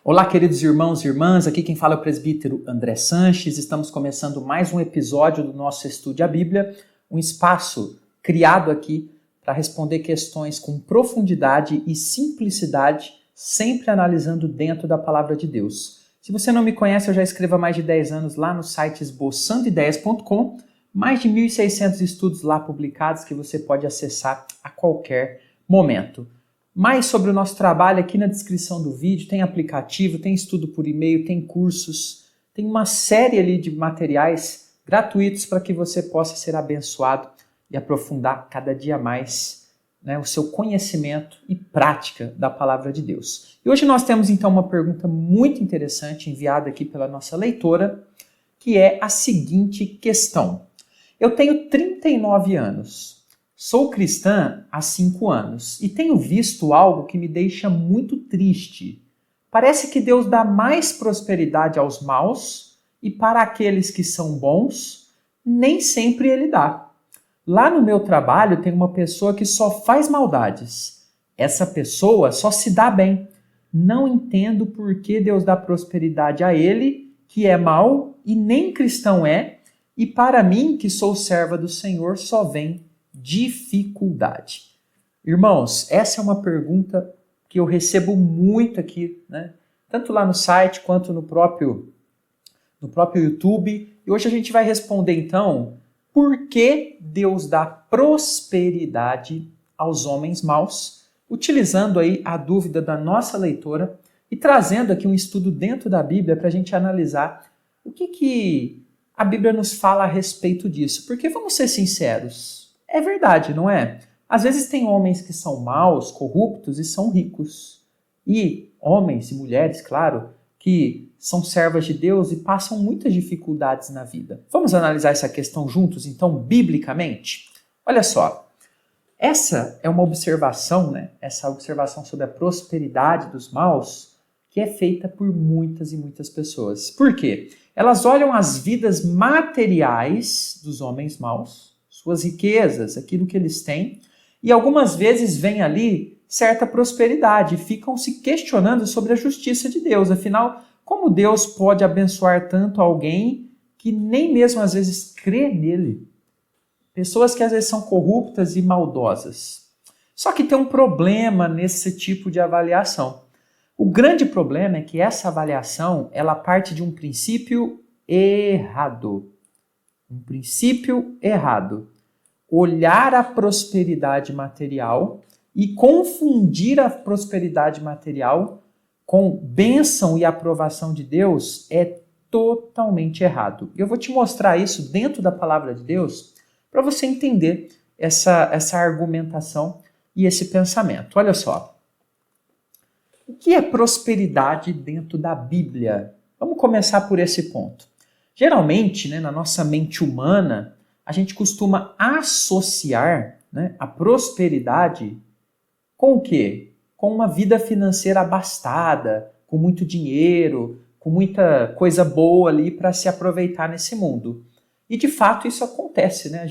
Olá, queridos irmãos e irmãs, aqui quem fala é o presbítero André Sanches. Estamos começando mais um episódio do nosso Estude a Bíblia, um espaço criado aqui para responder questões com profundidade e simplicidade, sempre analisando dentro da Palavra de Deus. Se você não me conhece, eu já escrevo há mais de 10 anos lá no site esboçandoideias.com, mais de 1.600 estudos lá publicados que você pode acessar a qualquer momento. Mais sobre o nosso trabalho aqui na descrição do vídeo, tem aplicativo, tem estudo por e-mail, tem cursos, tem uma série ali de materiais gratuitos para que você possa ser abençoado e aprofundar cada dia mais, o seu conhecimento e prática da Palavra de Deus. E hoje nós temos então uma pergunta muito interessante enviada aqui pela nossa leitora, que é a seguinte questão. Eu tenho 39 anos. Sou cristã há 5 anos e tenho visto algo que me deixa muito triste. Parece que Deus dá mais prosperidade aos maus e para aqueles que são bons, nem sempre Ele dá. Lá no meu trabalho tem uma pessoa que só faz maldades. Essa pessoa só se dá bem. Não entendo por que Deus dá prosperidade a ele, que é mau e nem cristão é, e para mim, que sou serva do Senhor, só vem dificuldade. Irmãos, essa é uma pergunta que eu recebo muito aqui, tanto lá no site quanto no próprio YouTube. E hoje a gente vai responder então por que Deus dá prosperidade aos homens maus, utilizando aí a dúvida da nossa leitora e trazendo aqui um estudo dentro da Bíblia para a gente analisar o que a Bíblia nos fala a respeito disso. Porque vamos ser sinceros, é verdade, não é? Às vezes tem homens que são maus, corruptos e são ricos. E homens e mulheres, claro, que são servas de Deus e passam muitas dificuldades na vida. Vamos analisar essa questão juntos, então, biblicamente? Olha só, essa é uma observação, essa observação sobre a prosperidade dos maus, que é feita por muitas e muitas pessoas. Por quê? Elas olham as vidas materiais dos homens maus, suas riquezas, aquilo que eles têm, e algumas vezes vem ali certa prosperidade e ficam se questionando sobre a justiça de Deus. Afinal, como Deus pode abençoar tanto alguém que nem mesmo às vezes crê nele? Pessoas que às vezes são corruptas e maldosas. Só que tem um problema nesse tipo de avaliação. O grande problema é que essa avaliação, ela parte de um princípio errado. Um princípio errado. Olhar a prosperidade material e confundir a prosperidade material com bênção e aprovação de Deus é totalmente errado. Eu vou te mostrar isso dentro da palavra de Deus para você entender essa argumentação e esse pensamento. Olha só. O que é prosperidade dentro da Bíblia? Vamos começar por esse ponto. Geralmente, na nossa mente humana, a gente costuma associar a prosperidade com o quê? Com uma vida financeira abastada, com muito dinheiro, com muita coisa boa ali para se aproveitar nesse mundo. E de fato isso acontece, A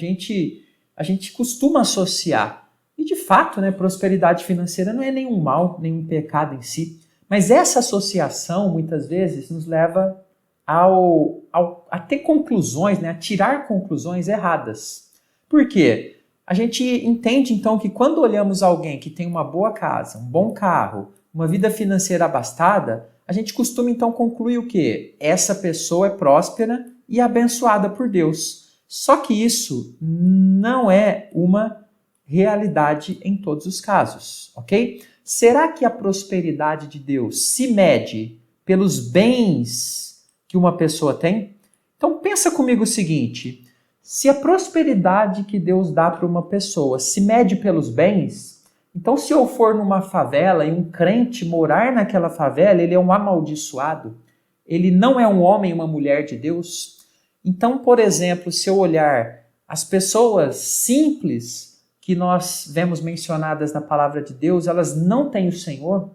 gente costuma associar. E de fato, prosperidade financeira não é nenhum mal, nenhum pecado em si. Mas essa associação, muitas vezes, nos leva a ter conclusões, a tirar conclusões erradas. Por quê? A gente entende, então, que quando olhamos alguém que tem uma boa casa, um bom carro, uma vida financeira abastada, a gente costuma, então, concluir o quê? Essa pessoa é próspera e abençoada por Deus. Só que isso não é uma realidade em todos os casos, ok? Será que a prosperidade de Deus se mede pelos bens que uma pessoa tem? Então pensa comigo o seguinte, se a prosperidade que Deus dá para uma pessoa se mede pelos bens, então se eu for numa favela e um crente morar naquela favela, ele é um amaldiçoado, ele não é um homem e uma mulher de Deus. Então, por exemplo, se eu olhar as pessoas simples que nós vemos mencionadas na palavra de Deus, elas não têm o Senhor,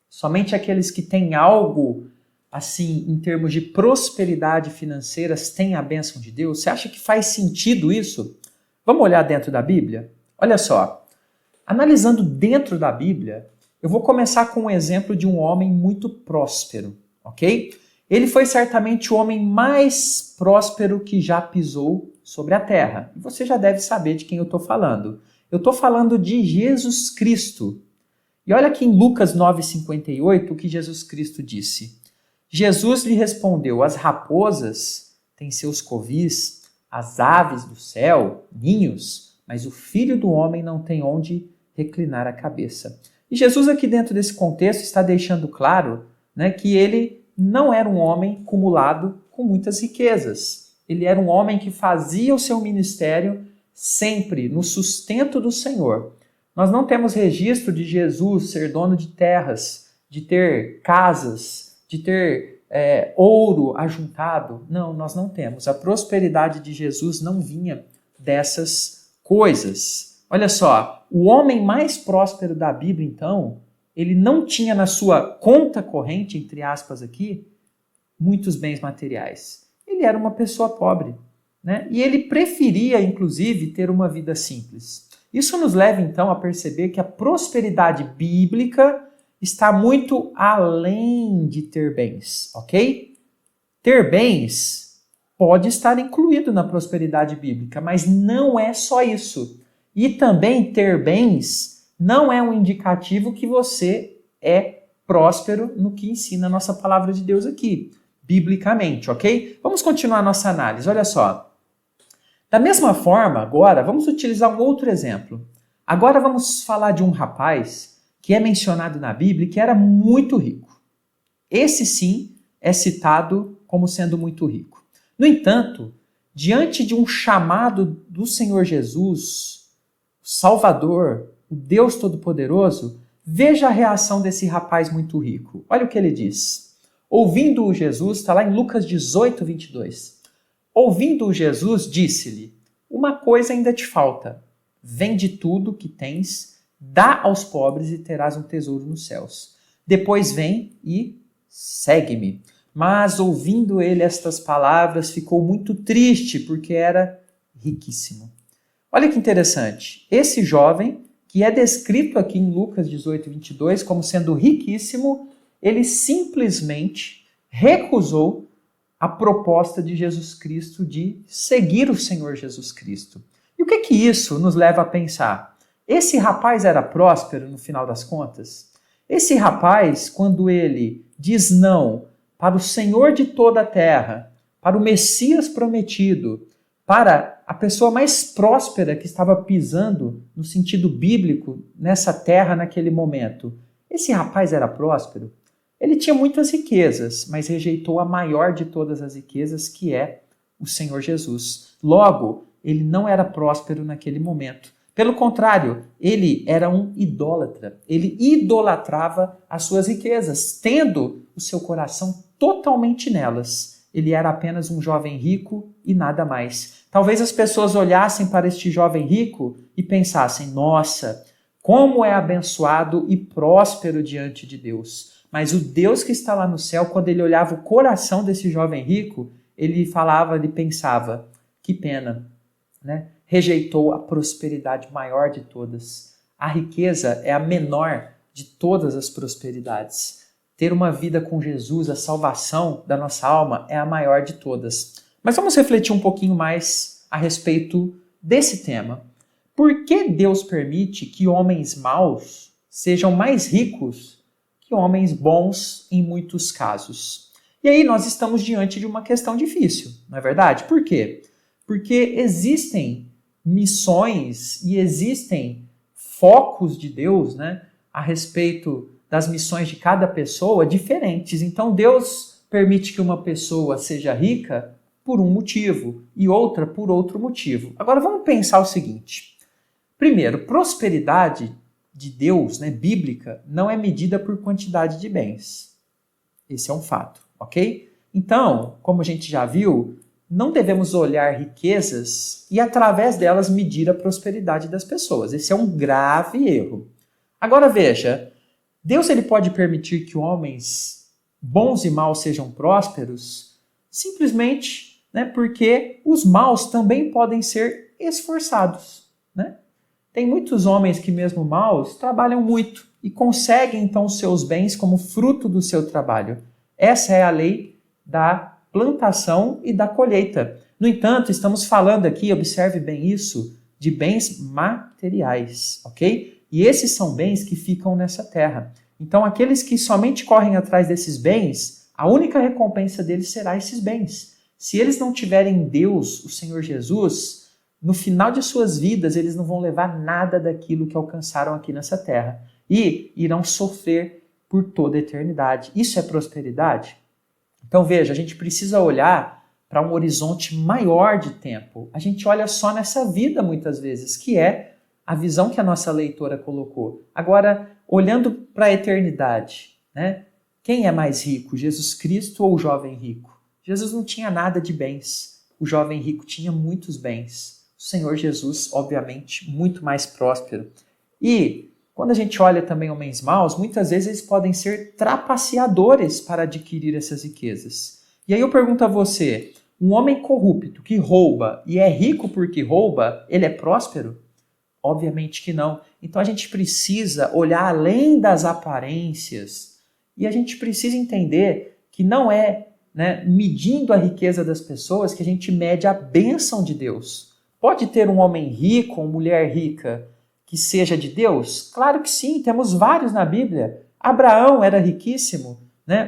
somente aqueles que têm algo assim, em termos de prosperidade financeira, têm a bênção de Deus? Você acha que faz sentido isso? Vamos olhar dentro da Bíblia? Olha só, analisando dentro da Bíblia, Eu vou começar com um exemplo de um homem muito próspero, ok? Ele foi certamente o homem mais próspero que já pisou sobre a terra. E você já deve saber de quem eu estou falando. Eu estou falando de Jesus Cristo. E olha aqui em Lucas 9,58 o que Jesus Cristo disse. Jesus lhe respondeu: as raposas têm seus covis, as aves do céu, ninhos, mas o Filho do Homem não tem onde reclinar a cabeça. E Jesus aqui dentro desse contexto está deixando claro, né, que ele não era um homem cumulado com muitas riquezas. Ele era um homem que fazia o seu ministério sempre no sustento do Senhor. Nós não temos registro de Jesus ser dono de terras, de ter casas, de ter ouro ajuntado. Não, nós não temos. A prosperidade de Jesus não vinha dessas coisas. Olha só, o homem mais próspero da Bíblia, então, ele não tinha na sua conta corrente, entre aspas aqui, muitos bens materiais. Ele era uma pessoa pobre, né? E ele preferia, inclusive, ter uma vida simples. Isso nos leva, então, a perceber que a prosperidade bíblica está muito além de ter bens, ok? Ter bens pode estar incluído na prosperidade bíblica, mas não é só isso. E também ter bens não é um indicativo que você é próspero no que ensina a nossa palavra de Deus aqui, biblicamente, ok? Vamos continuar a nossa análise, olha só. Da mesma forma, agora, vamos utilizar um outro exemplo. Agora vamos falar de um rapaz que é mencionado na Bíblia e que era muito rico. Esse sim é citado como sendo muito rico. No entanto, diante de um chamado do Senhor Jesus, o Salvador, o Deus Todo-Poderoso, veja a reação desse rapaz muito rico. Olha o que ele diz. Ouvindo-o Jesus, está lá em Lucas 18, 22. Ouvindo-o Jesus, disse-lhe: uma coisa ainda te falta. Vende tudo que tens, dá aos pobres e terás um tesouro nos céus. Depois vem e segue-me. Mas ouvindo ele estas palavras, ficou muito triste, porque era riquíssimo. Olha que interessante. Esse jovem, que é descrito aqui em Lucas 18, 22, como sendo riquíssimo, ele simplesmente recusou a proposta de Jesus Cristo de seguir o Senhor Jesus Cristo. E o que isso nos leva a pensar? Esse rapaz era próspero no final das contas? Esse rapaz, quando ele diz não para o Senhor de toda a terra, para o Messias prometido, para a pessoa mais próspera que estava pisando, no sentido bíblico, nessa terra naquele momento, esse rapaz era próspero? Ele tinha muitas riquezas, mas rejeitou a maior de todas as riquezas, que é o Senhor Jesus. Logo, ele não era próspero naquele momento. Pelo contrário, ele era um idólatra. Ele idolatrava as suas riquezas, tendo o seu coração totalmente nelas. Ele era apenas um jovem rico e nada mais. Talvez as pessoas olhassem para este jovem rico e pensassem: nossa, como é abençoado e próspero diante de Deus. Mas o Deus que está lá no céu, quando ele olhava o coração desse jovem rico, ele falava, ele pensava: que pena, né? Rejeitou a prosperidade maior de todas. A riqueza é a menor de todas as prosperidades. Ter uma vida com Jesus, a salvação da nossa alma, é a maior de todas. Mas vamos refletir um pouquinho mais a respeito desse tema. Por que Deus permite que homens maus sejam mais ricos que homens bons em muitos casos? E aí nós estamos diante de uma questão difícil, não é verdade? Por quê? Porque existem missões e existem focos de Deus, né, a respeito das missões de cada pessoa diferentes. Então Deus permite que uma pessoa seja rica por um motivo e outra por outro motivo. Agora vamos pensar o seguinte. Primeiro, prosperidade de Deus, né, bíblica, não é medida por quantidade de bens. Esse é um fato, ok? Então, como a gente já viu, não devemos olhar riquezas e, através delas, medir a prosperidade das pessoas. Esse é um grave erro. Agora veja, Deus ele pode permitir que homens bons e maus sejam prósperos simplesmente, né, porque os maus também podem ser esforçados, né? Tem muitos homens que, mesmo maus, trabalham muito e conseguem então os seus bens como fruto do seu trabalho. Essa é a lei da plantação e da colheita. No entanto, estamos falando aqui, observe bem isso, de bens materiais, ok? E esses são bens que ficam nessa terra. Então, aqueles que somente correm atrás desses bens, a única recompensa deles será esses bens. Se eles não tiverem Deus, o Senhor Jesus, no final de suas vidas, eles não vão levar nada daquilo que alcançaram aqui nessa terra. E irão sofrer por toda a eternidade. Isso é prosperidade? Então veja, a gente precisa olhar para um horizonte maior de tempo. A gente olha só nessa vida muitas vezes, que é a visão que a nossa leitora colocou. Agora, olhando para a eternidade, né? Quem é mais rico, Jesus Cristo ou o jovem rico? Jesus não tinha nada de bens. O jovem rico tinha muitos bens. O Senhor Jesus, obviamente, muito mais próspero. E quando a gente olha também homens maus, muitas vezes eles podem ser trapaceadores para adquirir essas riquezas. E aí eu pergunto a você, um homem corrupto que rouba e é rico porque rouba, ele é próspero? Obviamente que não. Então a gente precisa olhar além das aparências e a gente precisa entender que não é, medindo a riqueza das pessoas que a gente mede a bênção de Deus. Pode ter um homem rico, uma mulher rica, que seja de Deus? Claro que sim, temos vários na Bíblia. Abraão era riquíssimo,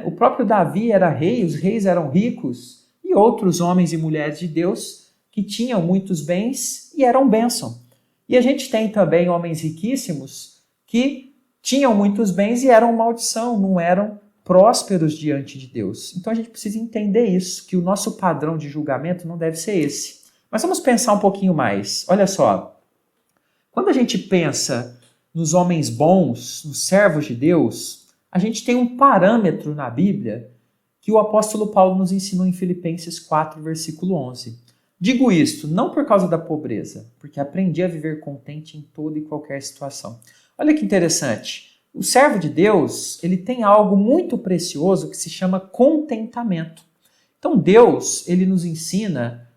o próprio Davi era rei, os reis eram ricos, e outros homens e mulheres de Deus que tinham muitos bens e eram bênção. E a gente tem também homens riquíssimos que tinham muitos bens e eram maldição, não eram prósperos diante de Deus. Então a gente precisa entender isso, que o nosso padrão de julgamento não deve ser esse. Mas vamos pensar um pouquinho mais. Olha só, quando a gente pensa nos homens bons, nos servos de Deus, a gente tem um parâmetro na Bíblia que o apóstolo Paulo nos ensinou em Filipenses 4, versículo 11. Digo isto não por causa da pobreza, porque aprendi a viver contente em toda e qualquer situação. Olha que interessante. O servo de Deus, ele tem algo muito precioso que se chama contentamento. Então Deus, ele nos ensina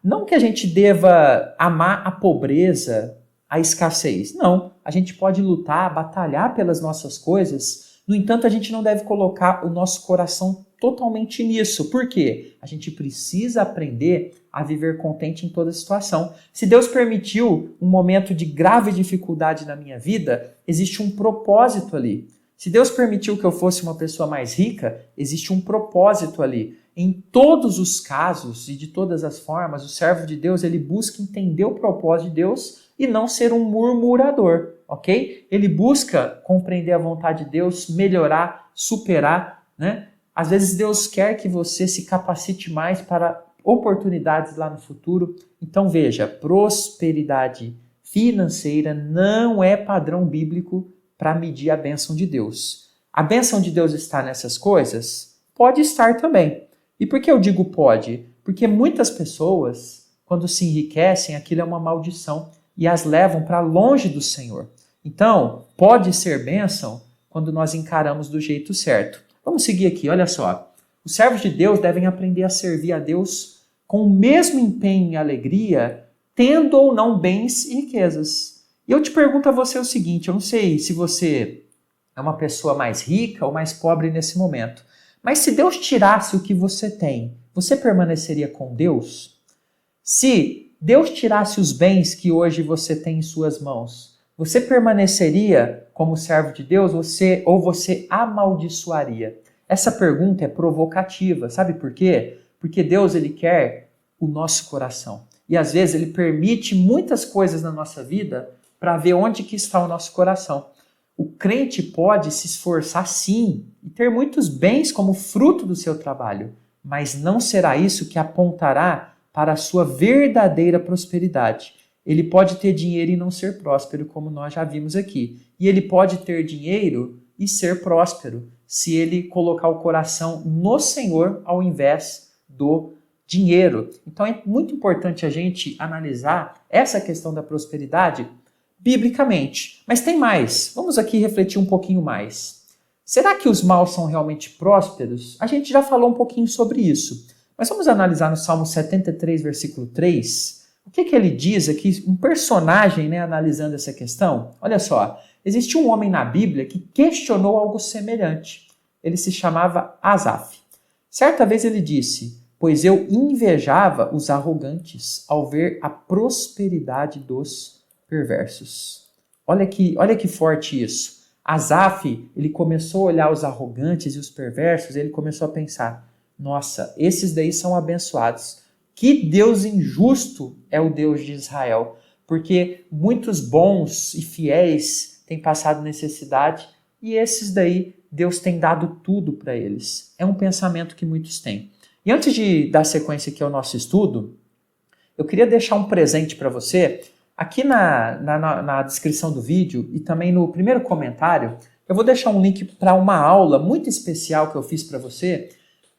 não que a gente deva amar a pobreza, a escassez. Não, a gente pode lutar, batalhar pelas nossas coisas. No entanto, a gente não deve colocar o nosso coração totalmente nisso. Por quê? A gente precisa aprender a viver contente em toda situação. Se Deus permitiu um momento de grave dificuldade na minha vida, existe um propósito ali. Se Deus permitiu que eu fosse uma pessoa mais rica, existe um propósito ali. Em todos os casos e de todas as formas, o servo de Deus, ele busca entender o propósito de Deus e não ser um murmurador, ok? Ele busca compreender a vontade de Deus, melhorar, superar, Às vezes Deus quer que você se capacite mais para oportunidades lá no futuro. Então veja, prosperidade financeira não é padrão bíblico para medir a bênção de Deus. A bênção de Deus está nessas coisas? Pode estar também. E por que eu digo pode? Porque muitas pessoas, quando se enriquecem, aquilo é uma maldição e as levam para longe do Senhor. Então, pode ser bênção quando nós encaramos do jeito certo. Vamos seguir aqui, olha só. Os servos de Deus devem aprender a servir a Deus com o mesmo empenho e alegria, tendo ou não bens e riquezas. E eu te pergunto a você o seguinte, eu não sei se você é uma pessoa mais rica ou mais pobre nesse momento, mas se Deus tirasse o que você tem, você permaneceria com Deus? Se Deus tirasse os bens que hoje você tem em suas mãos, você permaneceria como servo de Deus ou você amaldiçoaria? Essa pergunta é provocativa, sabe por quê? Porque Deus, ele quer o nosso coração. E às vezes ele permite muitas coisas na nossa vida para ver onde que está o nosso coração. O crente pode se esforçar sim e ter muitos bens como fruto do seu trabalho, mas não será isso que apontará para a sua verdadeira prosperidade. Ele pode ter dinheiro e não ser próspero, como nós já vimos aqui. E ele pode ter dinheiro e ser próspero, se ele colocar o coração no Senhor ao invés do dinheiro. Então é muito importante a gente analisar essa questão da prosperidade biblicamente. Mas tem mais. Vamos aqui refletir um pouquinho mais. Será que os maus são realmente prósperos? A gente já falou um pouquinho sobre isso. Mas vamos analisar no Salmo 73, versículo 3. O que ele diz aqui, um personagem, né, analisando essa questão? Olha só, existe um homem na Bíblia que questionou algo semelhante. Ele se chamava Asaf. Certa vez ele disse: pois eu invejava os arrogantes ao ver a prosperidade dos perversos. Olha que forte isso. Asaf, ele começou a olhar os arrogantes e os perversos, e ele começou a pensar: nossa, esses daí são abençoados. Que Deus injusto é o Deus de Israel, porque muitos bons e fiéis têm passado necessidade e esses daí Deus tem dado tudo para eles. É um pensamento que muitos têm. E antes de dar sequência aqui ao nosso estudo, eu queria deixar um presente para você. Aqui na descrição do vídeo e também no primeiro comentário, eu vou deixar um link para uma aula muito especial que eu fiz para você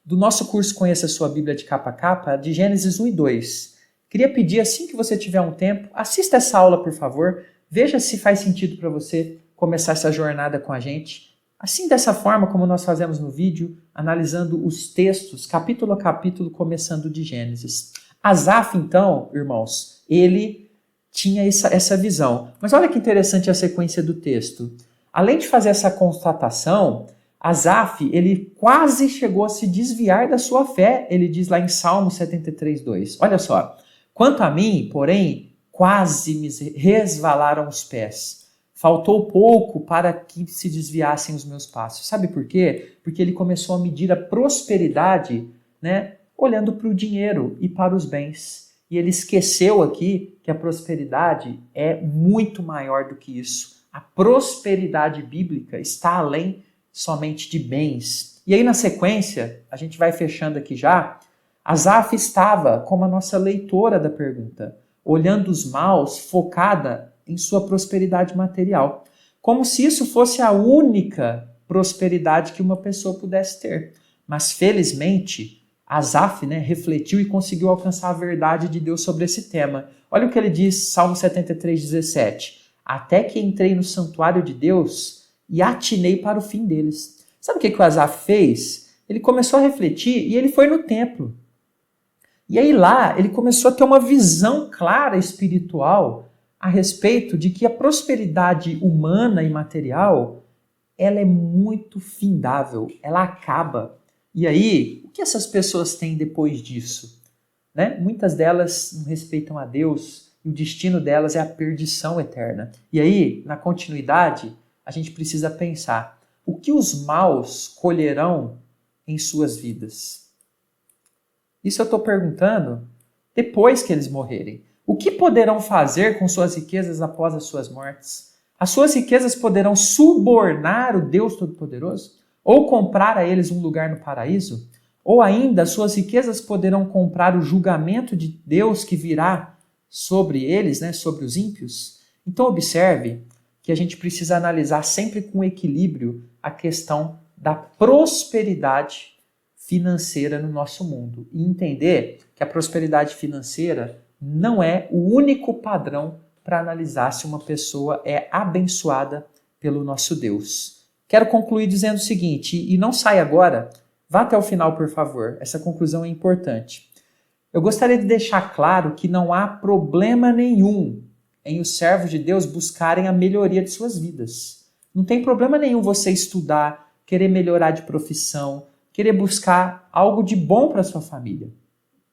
do nosso curso Conheça a Sua Bíblia de Capa a Capa, de Gênesis 1 e 2. Queria pedir, assim que você tiver um tempo, assista essa aula, por favor. Veja se faz sentido para você começar essa jornada com a gente. Assim, dessa forma, como nós fazemos no vídeo, analisando os textos, capítulo a capítulo, começando de Gênesis. Asaf, então, irmãos, ele tinha essa visão. Mas olha que interessante a sequência do texto. Além de fazer essa constatação, Asaf, ele quase chegou a se desviar da sua fé. Ele diz lá em Salmo 73:2. Olha só. Quanto a mim, porém, quase me resvalaram os pés. Faltou pouco para que se desviassem os meus passos. Sabe por quê? Porque ele começou a medir a prosperidade, né, olhando para o dinheiro e para os bens. E ele esqueceu aqui que a prosperidade é muito maior do que isso. A prosperidade bíblica está além somente de bens. E aí na sequência, a gente vai fechando aqui já, Asaf estava como a nossa leitora da pergunta, olhando os maus, focada em sua prosperidade material, como se isso fosse a única prosperidade que uma pessoa pudesse ter. Mas felizmente, Asaf, né, refletiu e conseguiu alcançar a verdade de Deus sobre esse tema. Olha o que ele diz, Salmo 73:17. Até que entrei no santuário de Deus e atinei para o fim deles. Sabe o que o Asaf fez? Ele começou a refletir e ele foi no templo. E aí lá ele começou a ter uma visão clara espiritual a respeito de que a prosperidade humana e material, ela é muito findável, ela acaba. E aí, o que essas pessoas têm depois disso? Né? Muitas delas não respeitam a Deus e o destino delas é a perdição eterna. E aí, na continuidade, a gente precisa pensar, o que os maus colherão em suas vidas? Isso eu estou perguntando depois que eles morrerem. O que poderão fazer com suas riquezas após as suas mortes? As suas riquezas poderão subornar o Deus Todo-Poderoso? Ou comprar a eles um lugar no paraíso? Ou ainda, as suas riquezas poderão comprar o julgamento de Deus que virá sobre eles, né, sobre os ímpios? Então observe que a gente precisa analisar sempre com equilíbrio a questão da prosperidade financeira no nosso mundo e entender que a prosperidade financeira não é o único padrão para analisar se uma pessoa é abençoada pelo nosso Deus. Quero concluir dizendo o seguinte, e não saia agora, vá até o final, por favor, essa conclusão é importante. Eu gostaria de deixar claro que não há problema nenhum em os servos de Deus buscarem a melhoria de suas vidas. Não tem problema nenhum você estudar, querer melhorar de profissão, querer buscar algo de bom para sua família.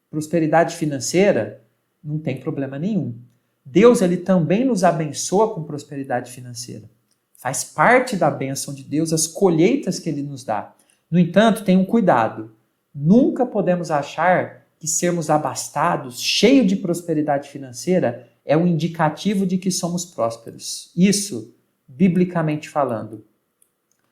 Prosperidade financeira não tem problema nenhum. Deus, ele também nos abençoa com prosperidade financeira. Faz parte da bênção de Deus as colheitas que ele nos dá. No entanto, tenha um cuidado. Nunca podemos achar que sermos abastados, cheios de prosperidade financeira, é um indicativo de que somos prósperos. Isso, biblicamente falando.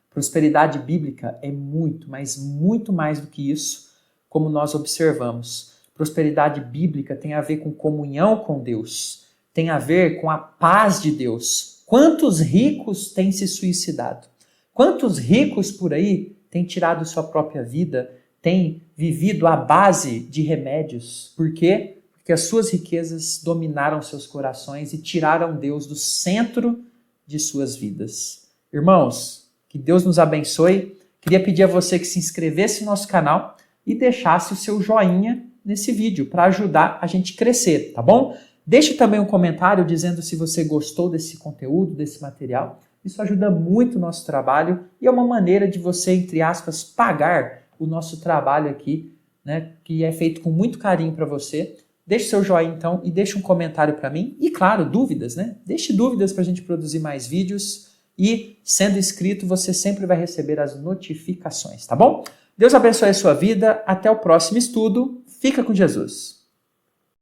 Prosperidade bíblica é muito, mas muito mais do que isso, como nós observamos. Prosperidade bíblica tem a ver com comunhão com Deus, tem a ver com a paz de Deus. Quantos ricos têm se suicidado? Quantos ricos por aí têm tirado sua própria vida, têm vivido à base de remédios? Por quê? Porque as suas riquezas dominaram seus corações e tiraram Deus do centro de suas vidas. Irmãos, que Deus nos abençoe. Queria pedir a você que se inscrevesse no nosso canal e deixasse o seu joinha nesse vídeo para ajudar a gente a crescer, tá bom? Deixe também um comentário dizendo se você gostou desse conteúdo, desse material. Isso ajuda muito o nosso trabalho e é uma maneira de você, entre aspas, pagar o nosso trabalho aqui, né, que é feito com muito carinho para você. Deixe seu joinha então e deixe um comentário para mim. E claro, dúvidas, né? Deixe dúvidas para a gente produzir mais vídeos. E sendo inscrito, você sempre vai receber as notificações, tá bom? Deus abençoe a sua vida. Até o próximo estudo. Fica com Jesus.